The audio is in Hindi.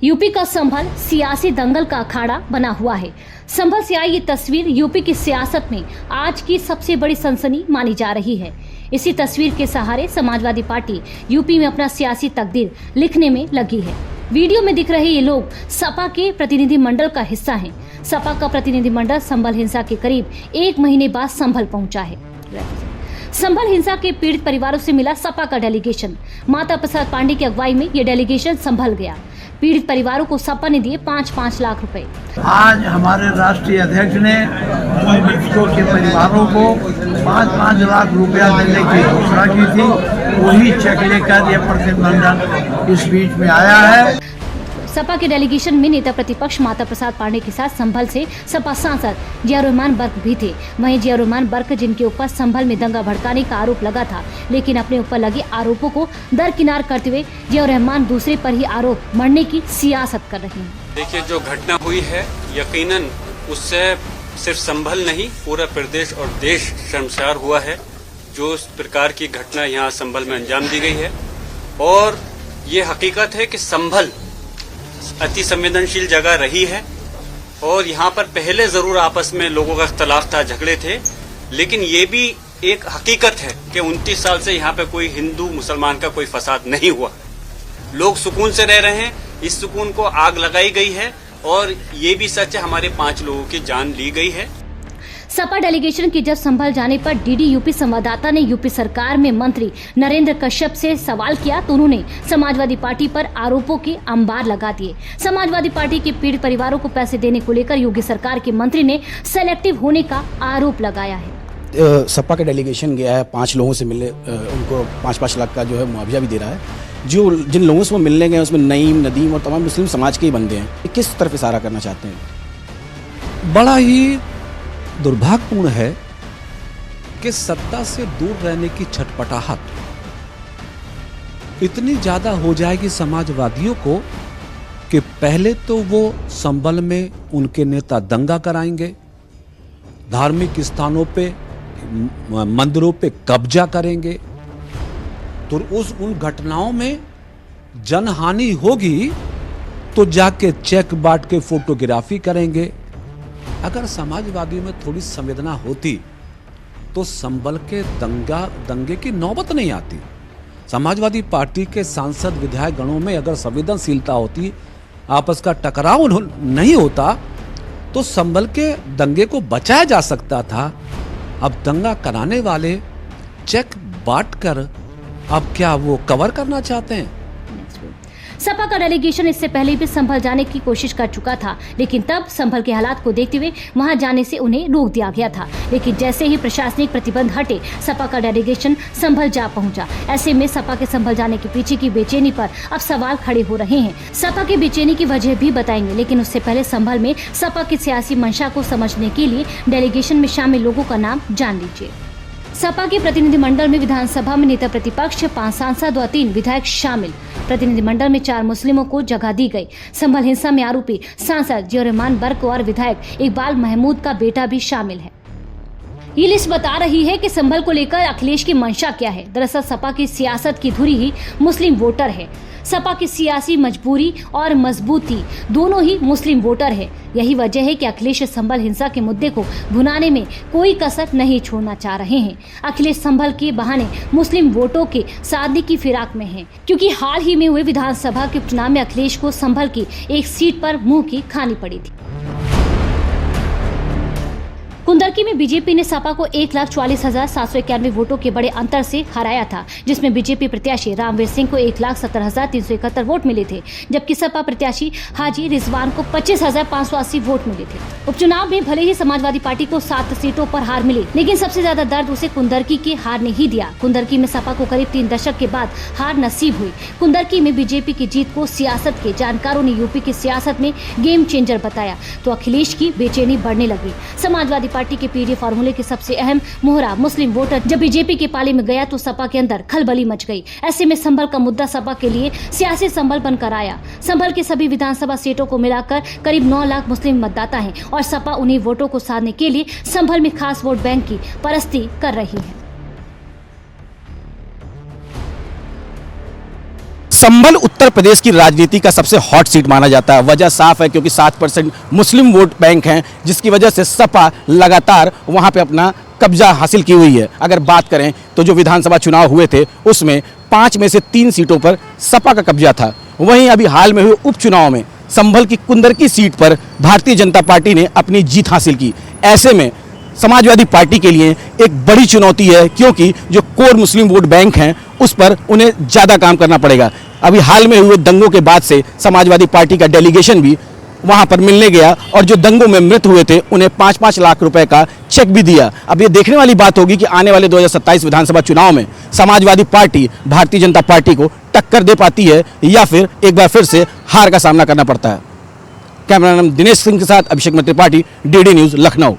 यूपी का संभल सियासी दंगल का अखाड़ा बना हुआ है। संभल से आई ये तस्वीर यूपी की सियासत में आज की सबसे बड़ी सनसनी मानी जा रही है। इसी तस्वीर के सहारे समाजवादी पार्टी यूपी में अपना सियासी तकदीर लिखने में लगी है। वीडियो में दिख रहे ये लोग सपा के प्रतिनिधि मंडल का हिस्सा हैं। सपा का प्रतिनिधि मंडल संभल हिंसा के करीब 1 महीने बाद संभल पहुंचा है। संभल हिंसा के पीड़ित परिवारों से मिला सपा का डेलीगेशन। माता प्रसाद पांडे की अगुवाई में ये डेलीगेशन संभल गया। पीड़ित परिवारों को सपा ने दिए 5-5 लाख रुपए। आज हमारे राष्ट्रीय अध्यक्ष ने पीड़ितों के परिवारों को 5-5 लाख रुपया देने की घोषणा की थी। वही चेक लेकर यह प्रतिनिधिमंडल इस बीच में आया है। सपा के डेलीगेशन में नेता प्रतिपक्ष माता प्रसाद पांडे के साथ संभल से सपा सांसद जिया रहमान बर्क भी थे। वहीं जिया रहमान बर्क, जिनके ऊपर संभल में दंगा भड़काने का आरोप लगा था, लेकिन अपने ऊपर लगे आरोपों को दरकिनार करते हुए जिया रहमान दूसरे पर ही आरोप मढ़ने की सियासत कर रही हैं। देखिए, जो घटना हुई है यकीनन उससे सिर्फ संभल नहीं पूरा प्रदेश और देश शर्मसार हुआ है। जो इस प्रकार की घटना यहाँ संभल में अंजाम दी गई है, और ये हकीकत है कि संभल अति संवेदनशील जगह रही है और यहाँ पर पहले जरूर आपस में लोगों का इख्तलाफ था, झगड़े थे, लेकिन ये भी एक हकीकत है कि 29 साल से यहाँ पे कोई हिंदू मुसलमान का कोई फसाद नहीं हुआ। लोग सुकून से रह रहे हैं। इस सुकून को आग लगाई गई है और ये भी सच है, हमारे 5 लोगों की जान ली गई है। सपा डेलीगेशन की जब संभल जाने पर डीडी यूपी संवाददाता ने यूपी सरकार में मंत्री नरेंद्र कश्यप से सवाल किया तो उन्होंने समाजवादी पार्टी पर आरोपों के अंबार लगा दिए। समाजवादी पार्टी के पीड़ित परिवारों को पैसे देने को लेकर योगी सरकार के मंत्री ने सेलेक्टिव होने का आरोप लगाया है। सपा का डेलीगेशन गया है, 5 लोगों से मिले, उनको 5-5 लाख का जो है मुआवजा भी दे रहा है। जो जिन लोगों से वो मिलने गए उसमें नईम, नदीम और तमाम मुस्लिम समाज के ही बंदे हैं। किस तरफ इशारा करना चाहते हैं? बड़ा ही दुर्भाग्यपूर्ण है कि सत्ता से दूर रहने की छटपटाहट इतनी ज्यादा हो जाएगी समाजवादियों को कि पहले तो वो संभल में उनके नेता दंगा कराएंगे, धार्मिक स्थानों पे, मंदिरों पे कब्जा करेंगे, तो उन घटनाओं में जनहानि होगी तो जाके चेक बांट के फोटोग्राफी करेंगे। अगर समाजवादियों में थोड़ी संवेदना होती तो संभल के दंगे की नौबत नहीं आती। समाजवादी पार्टी के सांसद विधायक गणों में अगर संवेदनशीलता होती, आपस का टकराव नहीं होता, तो संभल के दंगे को बचाया जा सकता था। अब दंगा कराने वाले चेक बांटकर अब क्या वो कवर करना चाहते हैं? सपा का डेलीगेशन इससे पहले भी संभल जाने की कोशिश कर चुका था, लेकिन तब संभल के हालात को देखते हुए वहां जाने से उन्हें रोक दिया गया था। लेकिन जैसे ही प्रशासनिक प्रतिबंध हटे, सपा का डेलीगेशन संभल जा पहुंचा। ऐसे में सपा के संभल जाने के पीछे की बेचैनी पर अब सवाल खड़े हो रहे हैं। सपा की बेचैनी की वजह भी बताएंगे, लेकिन उससे पहले संभल में सपा की सियासी मंशा को समझने के लिए डेलीगेशन में शामिल लोगों का नाम जान लीजिए। सपा के प्रतिनिधिमंडल में विधानसभा में नेता प्रतिपक्ष, 5 सांसद और 3 विधायक शामिल। प्रतिनिधिमंडल में 4 मुस्लिमों को जगह दी गई। संभल हिंसा में आरोपी सांसद जिया रहमान बर्क और विधायक इकबाल महमूद का बेटा भी शामिल है। ये लिस्ट बता रही है कि संभल को लेकर अखिलेश की मंशा क्या है। दरअसल सपा की सियासत की धुरी ही मुस्लिम वोटर है। सपा की सियासी मजबूरी और मजबूती दोनों ही मुस्लिम वोटर है। यही वजह है कि अखिलेश संभल हिंसा के मुद्दे को भुनाने में कोई कसर नहीं छोड़ना चाह रहे हैं। अखिलेश संभल के बहाने मुस्लिम वोटों के साधने की फिराक में हैं, क्योंकि हाल ही में हुए विधानसभा के उपचुनाव में अखिलेश को संभल की एक सीट पर मुंह की खानी पड़ी थी। कुंदरकी में बीजेपी ने सपा को 1,44,791 वोटों के बड़े अंतर से हराया था, जिसमें बीजेपी प्रत्याशी रामवीर सिंह को 1,70,371 वोट मिले थे, जबकि सपा प्रत्याशी हाजी रिजवान को 25,580 वोट मिले थे। उपचुनाव में भले ही समाजवादी पार्टी को 7 सीटों पर हार मिली, लेकिन सबसे ज्यादा दर्द उसे कुंदरकी के हार ने ही दिया। कुंदरकी में सपा को करीब 3 दशक के बाद हार नसीब हुई। कुंदरकी में बीजेपी की जीत को सियासत के जानकारों ने यूपी की सियासत में गेम चेंजर बताया, तो अखिलेश की बेचैनी बढ़ने लगी। समाजवादी पार्टी के पीडीए फार्मूले के सबसे अहम मोहरा मुस्लिम वोटर जब बीजेपी के पाले में गया तो सपा के अंदर खलबली मच गई। ऐसे में संभल का मुद्दा सपा के लिए सियासी संभल बनकर आया। संभल के सभी विधानसभा सीटों को मिलाकर करीब 9 लाख मुस्लिम मतदाता हैं और सपा उन्हीं वोटों को साधने के लिए संभल में खास वोट बैंक की परस्ती कर रही है। संभल उत्तर प्रदेश की राजनीति का सबसे हॉट सीट माना जाता है। वजह साफ है, क्योंकि 7% मुस्लिम वोट बैंक हैं, जिसकी वजह से सपा लगातार वहां पे अपना कब्जा हासिल की हुई है। अगर बात करें तो जो विधानसभा चुनाव हुए थे उसमें 5 में से 3 सीटों पर सपा का कब्जा था। वहीं अभी हाल में हुए उपचुनाव में संभल की कुंदरकी सीट पर भारतीय जनता पार्टी ने अपनी जीत हासिल की। ऐसे में समाजवादी पार्टी के लिए एक बड़ी चुनौती है, क्योंकि जो कोर मुस्लिम वोट बैंक हैं उस पर उन्हें ज़्यादा काम करना पड़ेगा। अभी हाल में हुए दंगों के बाद से समाजवादी पार्टी का डेलीगेशन भी वहां पर मिलने गया और जो दंगों में मृत हुए थे उन्हें 5-5 लाख रुपए का चेक भी दिया। अब ये देखने वाली बात होगी कि आने वाले 2027 विधानसभा चुनाव में समाजवादी पार्टी भारतीय जनता पार्टी को टक्कर दे पाती है या फिर एक बार फिर से हार का सामना करना पड़ता है। कैमरामैन दिनेश सिंह के साथ अभिषेक त्रिपाठी, डीडी न्यूज़, लखनऊ।